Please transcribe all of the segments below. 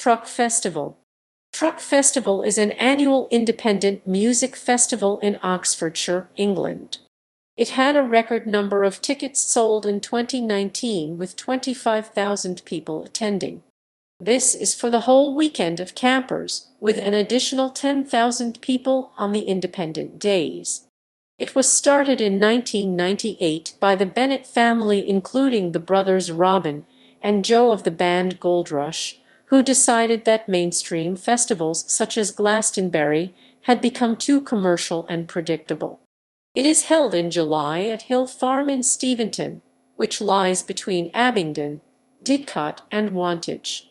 Truck Festival. Truck Festival is an annual independent music festival in Oxfordshire, England. It had a record number of tickets sold in 2019 with 25,000 people attending. This is for the whole weekend of campers, with an additional 10,000 people on the independent days. It was started in 1998 by the Bennett family, including the brothers Robin and Joe of the band Goldrush, who decided that mainstream festivals such as Glastonbury had become too commercial and predictable. It is held in July at Hill Farm in Steventon, which lies between Abingdon, Didcot and Wantage.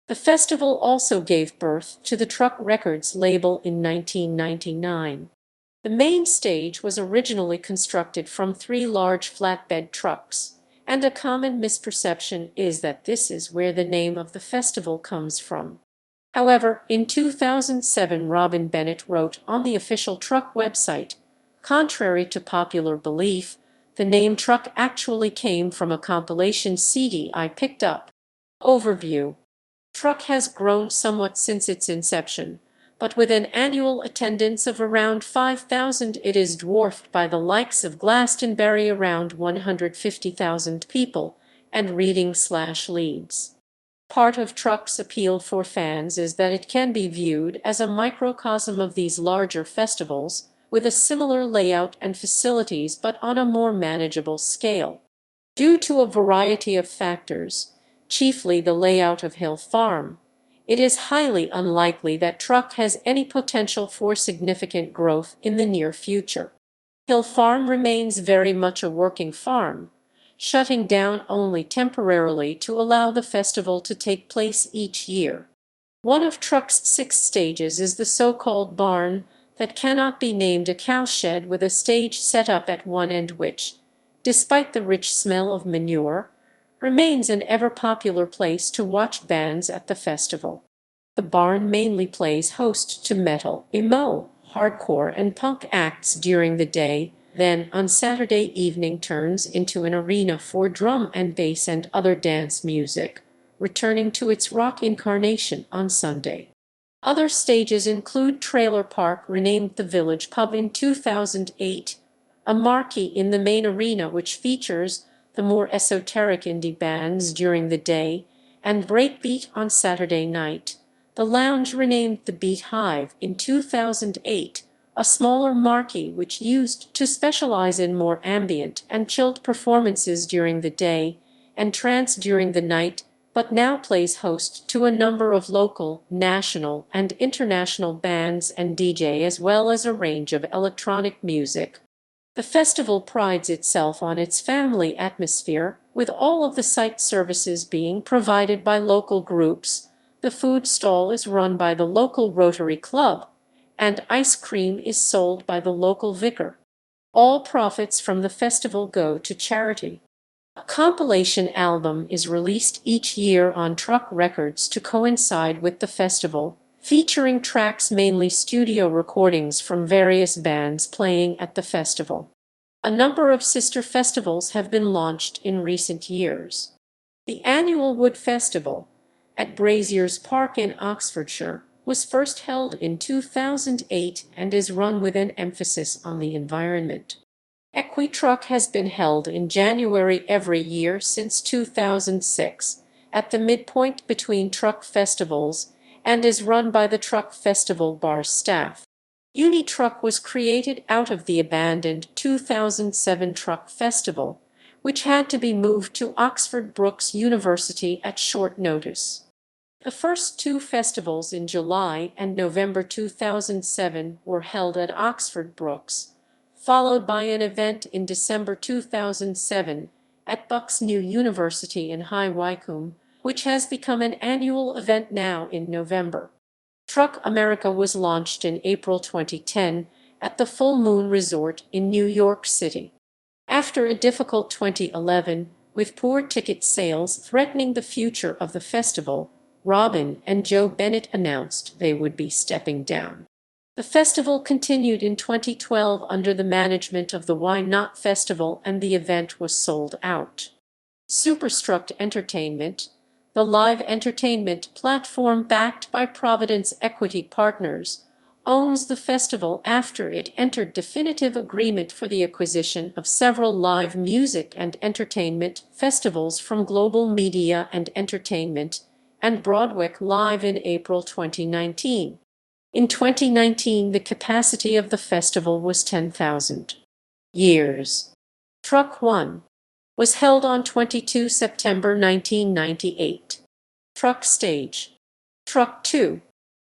The festival also gave birth to the Truck Records label in 1999. The main stage was originally constructed from 3 large flatbed trucks, and a common misperception is that this is where the name of the festival comes from. However, in 2007 Robin Bennett wrote on the official Truck website, "Contrary to popular belief, the name Truck actually came from a compilation CD I picked up." Overview. Truck has grown somewhat since its inception, but with an annual attendance of around 5,000 it is dwarfed by the likes of Glastonbury, around 150,000 people, and Reading/Leeds. Part of Truck's appeal for fans is that it can be viewed as a microcosm of these larger festivals, with a similar layout and facilities but on a more manageable scale. Due to a variety of factors, chiefly the layout of Hill Farm, it is highly unlikely that Truck has any potential for significant growth in the near future. Hill Farm remains very much a working farm, shutting down only temporarily to allow the festival to take place each year. One of Truck's 6 stages is the so-called barn that cannot be named a cowshed, with a stage set up at one end which, despite the rich smell of manure, remains an ever-popular place to watch bands at the festival. The barn mainly plays host to metal, emo, hardcore, and punk acts during the day, then on Saturday evening turns into an arena for drum and bass and other dance music, returning to its rock incarnation on Sunday. Other stages include Trailer Park, renamed the Village Pub in 2008, a marquee in the main arena which features the more esoteric indie bands during the day, and Breakbeat on Saturday night. The Lounge, renamed the Beat Hive in 2008, a smaller marquee which used to specialize in more ambient and chilled performances during the day and trance during the night, but now plays host to a number of local, national, and international bands and DJ, as well as a range of electronic music. The festival prides itself on its family atmosphere, with all of the site services being provided by local groups. The food stall is run by the local Rotary Club, and ice cream is sold by the local vicar. All profits from the festival go to charity. A compilation album is released each year on Truck Records to coincide with the festival, featuring tracks, mainly studio recordings from various bands playing at the festival. A number of sister festivals have been launched in recent years. The annual Wood Festival, at Brazier's Park in Oxfordshire, was first held in 2008 and is run with an emphasis on the environment. Equi-Truck has been held in January every year since 2006, at the midpoint between Truck festivals, and is run by the Truck Festival bar staff. Uni-Truck was created out of the abandoned 2007 Truck Festival, which had to be moved to Oxford Brookes University at short notice. The first 2 festivals in July and November 2007 were held at Oxford Brookes, followed by an event in December 2007 at Bucks New University in High Wycombe, which has become an annual event now in November. Truck America was launched in April 2010 at the Full Moon Resort in New York City. After a difficult 2011, with poor ticket sales threatening the future of the festival, Robin and Joe Bennett announced they would be stepping down. The festival continued in 2012 under the management of the Why Not Festival, and the event was sold out. Superstruct Entertainment, the live entertainment platform backed by Providence Equity Partners, owns the festival after it entered definitive agreement for the acquisition of several live music and entertainment festivals from Global Media and Entertainment and Broadwick Live in April 2019. In 2019, the capacity of the festival was 10,000. Years. Truck 1 was held on 22 September 1998. Truck Stage. Truck 2,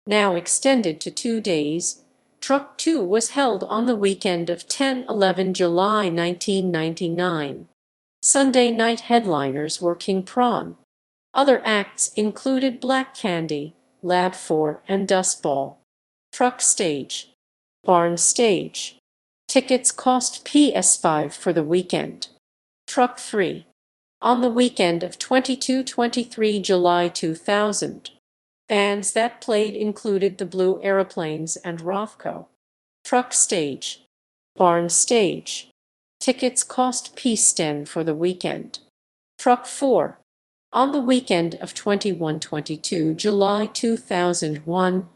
now extended to 2 days. Truck 2 was held on the weekend of 10–11 July 1999. Sunday night headliners were King Prawn. Other acts included Black Candy, Lab 4, and Dust Ball. Truck Stage. Barn Stage. Tickets cost PS5 for the weekend. Truck 3. On the weekend of 22–23 July 2000. Bands that played included the Blue Aeroplanes and Rothko. Truck Stage. Barn Stage. Tickets cost PS10 for the weekend. Truck 4. On the weekend of 21–22 July 2001,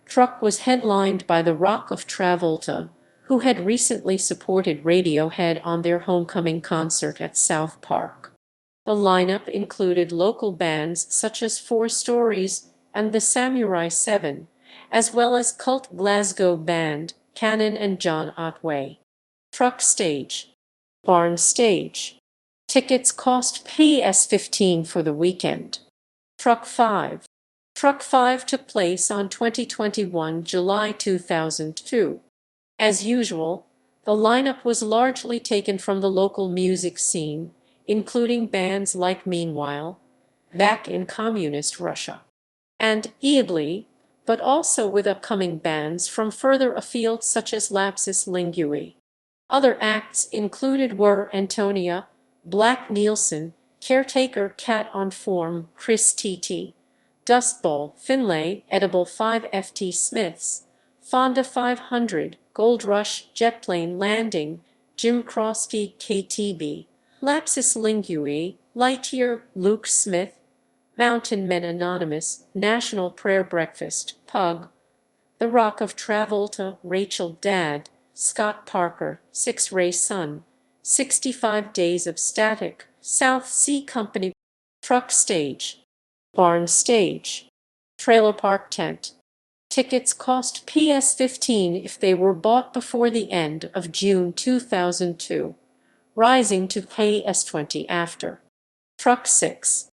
Truck was headlined by the Rock of Travolta, who had recently supported Radiohead on their homecoming concert at South Park. The lineup included local bands such as Four Stories and the Samurai 7, as well as cult Glasgow band Cannon and John Otway. Truck Stage. Barn Stage. Tickets cost PS15 for the weekend. Truck 5. Truck 5 took place on 2021 July 2002. As usual, the lineup was largely taken from the local music scene, including bands like Meanwhile, back in communist Russia, and Eagly, but also with upcoming bands from further afield such as Lapsus Linguae. Other acts included were Antonia, Black Nielsen, Caretaker Cat on Form, Chris T.T., Dustball, Finlay, Edible 5 F.T. Smiths, Fonda 500, Goldrush, Jetplane Landing, Jim Crossty, KTB, Lapsus Linguae, Lightyear, Luke Smith, Mountain Men Anonymous, National Prayer Breakfast, Pug, The Rock of Travolta, Rachel Dad, Scott Parker, Six Ray Sun, 65 Days of Static, South Sea Company. Truck Stage. Barn Stage. Trailer Park Tent. Tickets cost PS15 if they were bought before the end of June 2002, rising to PS20 after. Truck 6.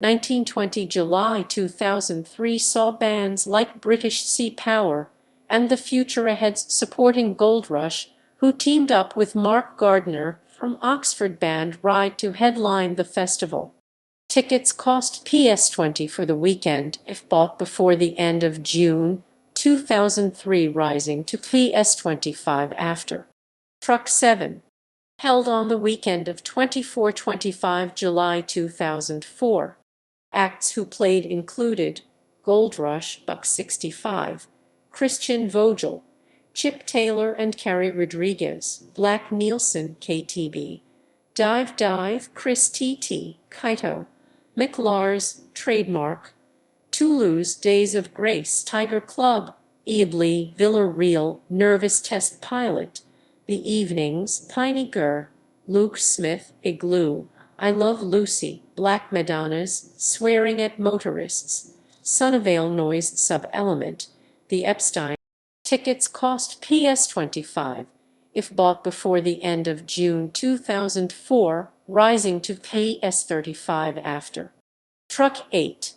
1920 July 2003 saw bands like British Sea Power and the Future Aheads supporting Goldrush, who teamed up with Mark Gardner from Oxford band Ride to headline the festival. Tickets cost PS20 for the weekend if bought before the end of June 2003, rising to PS25 after. Truck 7. Held on the weekend of 24–25 July 2004. Acts who played included Goldrush, Buck 65, Christian Vogel, Chip Taylor and Carrie Rodriguez, Black Nielsen, KTB, Dive, Chris T.T., Kaito, McLars, Trademark, Toulouse, Days of Grace, Tiger Club, Eebly, Villarreal, Nervous Test Pilot, The Evenings, Tiny Gur, Luke Smith, Igloo, I Love Lucy, Black Madonnas, Swearing at Motorists, Sunnyvale Noise Sub-Element, The Epstein. Tickets cost PS25 if bought before the end of June 2004, rising to PS35 after. Truck 8.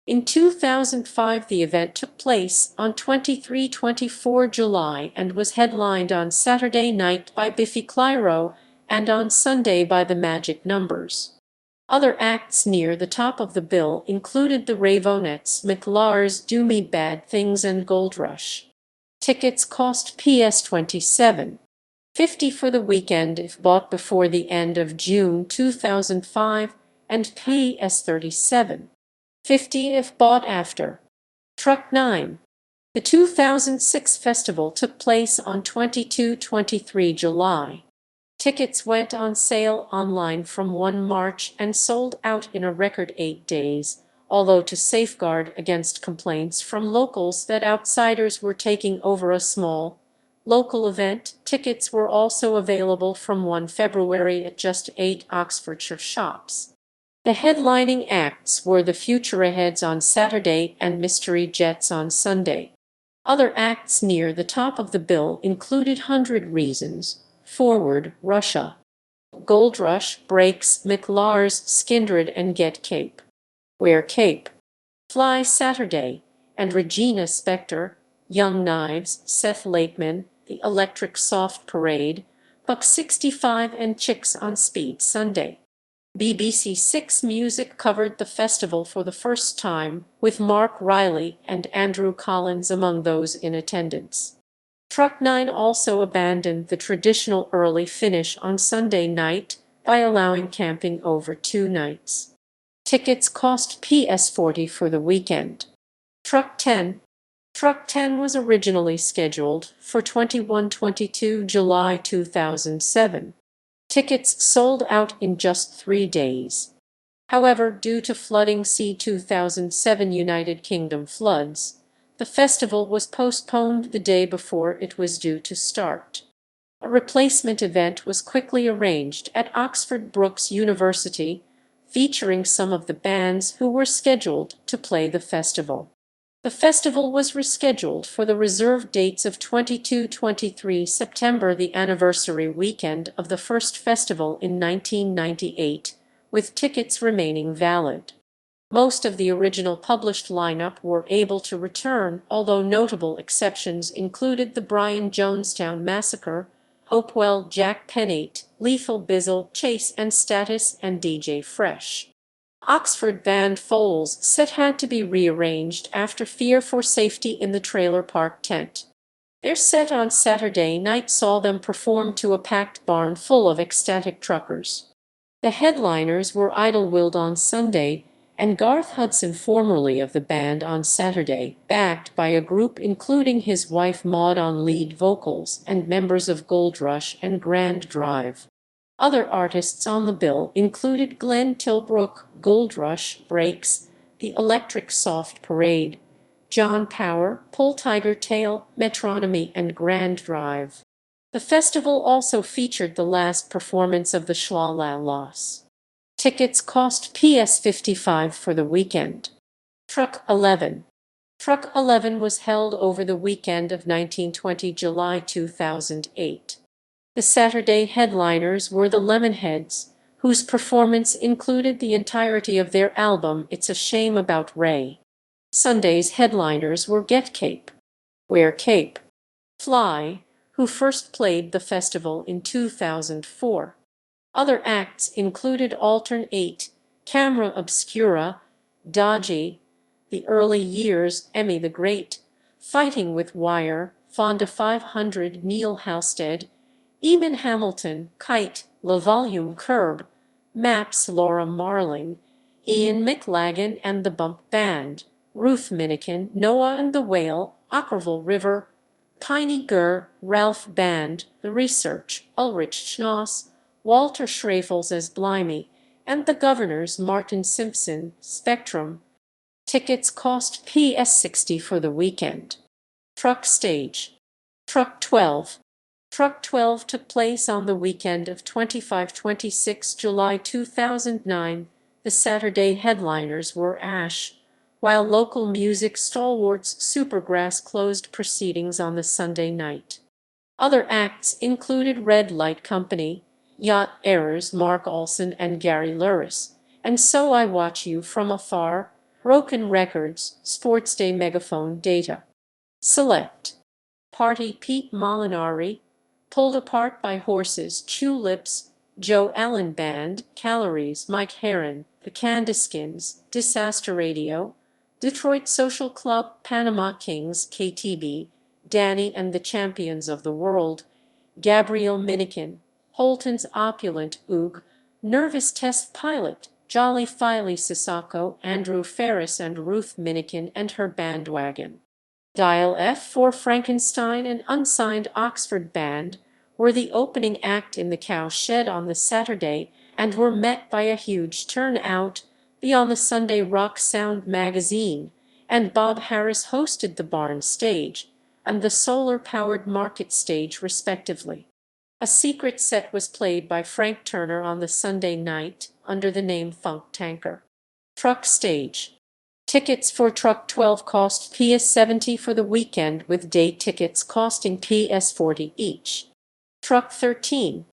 In 2005, the event took place on 23–24 July and was headlined on Saturday night by Biffy Clyro and on Sunday by the Magic Numbers. Other acts near the top of the bill included the Raveonettes, McLars, Do Me Bad Things, and Goldrush. Tickets cost PS27. $50 for the weekend if bought before the end of June 2005 and PS37. $50 if bought after. Truck 9. The 2006 festival took place on 22–23 July. Tickets went on sale online from 1 March and sold out in a record 8 days, although to safeguard against complaints from locals that outsiders were taking over a small, local event. Tickets were also available from 1 February at just 8 Oxfordshire shops. The headlining acts were the Futureheads on Saturday and Mystery Jets on Sunday. Other acts near the top of the bill included 100 Reasons, Forward, Russia, Goldrush, Breaks, McLars, Skindred and Get Cape, Wear Cape, Fly Saturday, and Regina Spektor, Young Knives, Seth Lakeman, The Electric Soft Parade, Buck 65 and Chicks on Speed Sunday. BBC Six Music covered the festival for the first time, with Mark Riley and Andrew Collins among those in attendance. Truck 9 also abandoned the traditional early finish on Sunday night by allowing camping over 2 nights. Tickets cost PS40 for the weekend. Truck 10 was originally scheduled for 21–22 July 2007. Tickets sold out in just 3 days. However, due to flooding c. 2007 United Kingdom floods, the festival was postponed the day before it was due to start. A replacement event was quickly arranged at Oxford Brookes University, featuring some of the bands who were scheduled to play the festival. The festival was rescheduled for the reserved dates of 22–23 September, the anniversary weekend of the first festival in 1998, with tickets remaining valid. Most of the original published lineup were able to return, although notable exceptions included the Brian Jonestown Massacre, Hopewell, Jack Pennate, Lethal Bizzle, Chase and Status, and DJ Fresh. Oxford band Foals set had to be rearranged after fear for safety in the trailer park tent. Their set on Saturday night saw them perform to a packed barn full of ecstatic truckers. The headliners were Idlewild on Sunday, and Garth Hudson, formerly of the band, on Saturday, backed by a group including his wife Maud on lead vocals and members of Goldrush and Grand Drive. Other artists on the bill included Glenn Tilbrook, Goldrush, Breaks, The Electric Soft Parade, John Power, Pull Tiger Tail, Metronomy, and Grand Drive. The festival also featured the last performance of the Schla Loss. Tickets cost PS55 for the weekend. Truck 11 was held over the weekend of 19–20 July 2008. The Saturday headliners were the Lemonheads, whose performance included the entirety of their album It's a Shame About Ray. Sunday's headliners were Get Cape, Wear Cape, Fly, who first played the festival in 2004. Other acts included Altern 8, Camera Obscura, Dodgy, The Early Years, Emmy the Great, Fighting with Wire, Fonda 500, Neil Halstead, Eamon Hamilton, Kite, La Volume Curb, Maps, Laura Marling, Ian McLagan and the Bump Band, Ruth Minikin, Noah and the Whale, Ockerville River, Piney Gur, Ralph Band, The Research, Ulrich Schnoss, Walter Schraefels as Blimey, and the Governors, Martin Simpson, Spectrum. Tickets cost PS60 for the weekend. Truck Stage. Truck 12 took place on the weekend of 25–26 July 2009. The Saturday headliners were Ash, while local music stalwarts Supergrass closed proceedings on the Sunday night. Other acts included Red Light Company, Yacht Errors, Mark Olson and Gary Luris, and So I Watch You From Afar, Broken Records, Sports Day Megaphone Data. Select Party, Pete Molinari, Pulled Apart by Horses, Tulips, Joe Allen Band, Calories, Mike Heron, The Candyskins, Disaster Radio, Detroit Social Club, Panama Kings, KTB, Danny and the Champions of the World, Gabrielle Minikin, Holton's Opulent Oog, Nervous Test Pilot, Jolly Filey Sissako, Andrew Ferris and Ruth Minikin and her Bandwagon. Dial F for Frankenstein and Unsigned Oxford Band were the opening act in the Cow Shed on the Saturday and were met by a huge turnout. be on the Sunday Rock Sound magazine, and Bob Harris hosted the Barn stage and the solar-powered Market stage respectively. A secret set was played by Frank Turner on the Sunday night under the name Funk Tanker. Truck stage. Tickets for Truck 12 cost Ps$70 for the weekend, with day tickets costing Ps$40 each. Truck 13.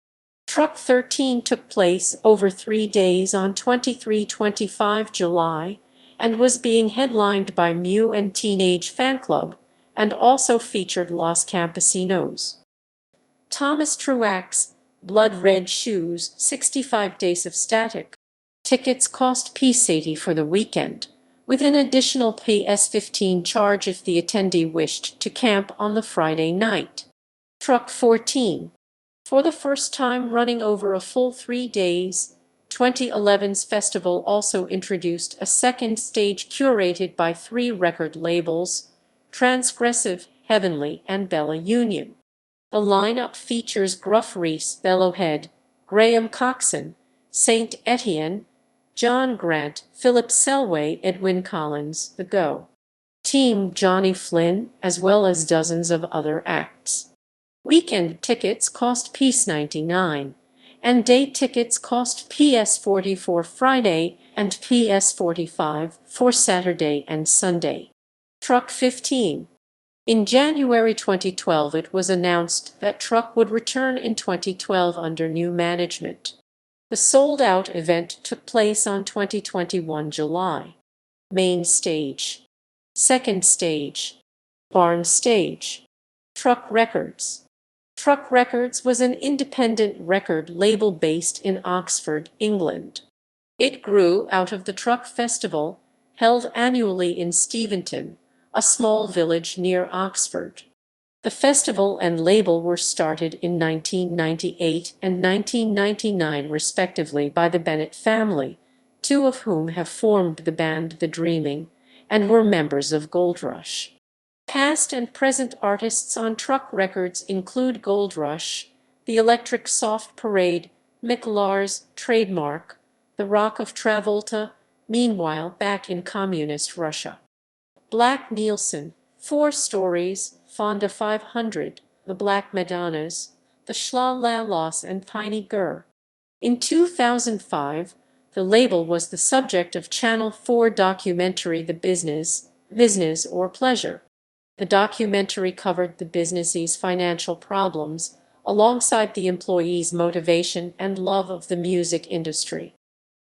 Truck 13 took place over 3 days on 23-25 July and was being headlined by Mew and Teenage Fan Club, and also featured Los Campesinos. Thomas Truax, Blood Red Shoes, 65 Days of Static. Tickets cost Ps$80 for the weekend, with an additional Ps$15 charge if the attendee wished to camp on the Friday night. Truck 14. For the first time running over a full 3 days, 2011's festival also introduced a second stage curated by 3 record labels, Transgressive, Heavenly, and Bella Union. The lineup features Gruff Rhys, Bellowhead, Graham Coxon, Saint Etienne, John Grant, Philip Selway, Edwyn Collins, The Go Team, Johnny Flynn, as well as dozens of other acts. Weekend tickets cost Ps$99, and day tickets cost Ps$40 for Friday and Ps$45 for Saturday and Sunday. Truck 15. In January 2012, it was announced that Truck would return in 2012 under new management. The sold-out event took place on 2021 July. Main stage. Second stage. Barn stage. Truck Records. Truck Records was an independent record label based in Oxford, England. It grew out of the Truck Festival, held annually in Steventon, a small village near Oxford. The festival and label were started in 1998 and 1999 respectively by the Bennett family, 2 of whom have formed the band The Dreaming and were members of Goldrush. Past and present artists on Truck Records include Goldrush, The Electric Soft Parade, Mick Lars, Trademark, The Rock of Travolta, meanwhile back in communist Russia. Black Nielsen, 4 Stories, Fonda 500, The Black Madonnas, The Schla La Los, and Piney Gur. In 2005, the label was the subject of Channel 4 documentary The Business or Pleasure. The documentary covered the business's financial problems, alongside the employees' motivation and love of the music industry.